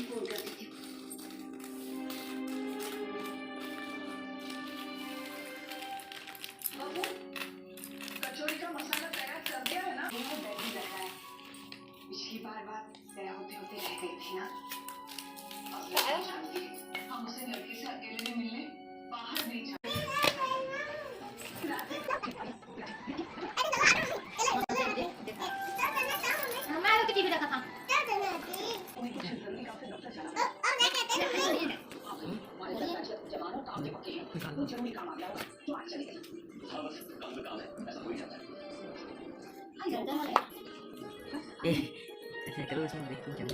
Phone करती थी। बाबू, कचौड़ी का मसाला तैयार कर दिया है ना? वो बैठी बैठा है। पिछली बार बात तय होते होते रह गई थी ना। अब जानती है, हम उसे लड़के से अकेले में मिलने बाहर नहीं जा। हमारे तो टीवी देखा था। जरूरी काम आ गया तो आज चलेगी। हाँ बस काम तो काम है, ऐसा हो ही जाता है। Terus sama bikin jam.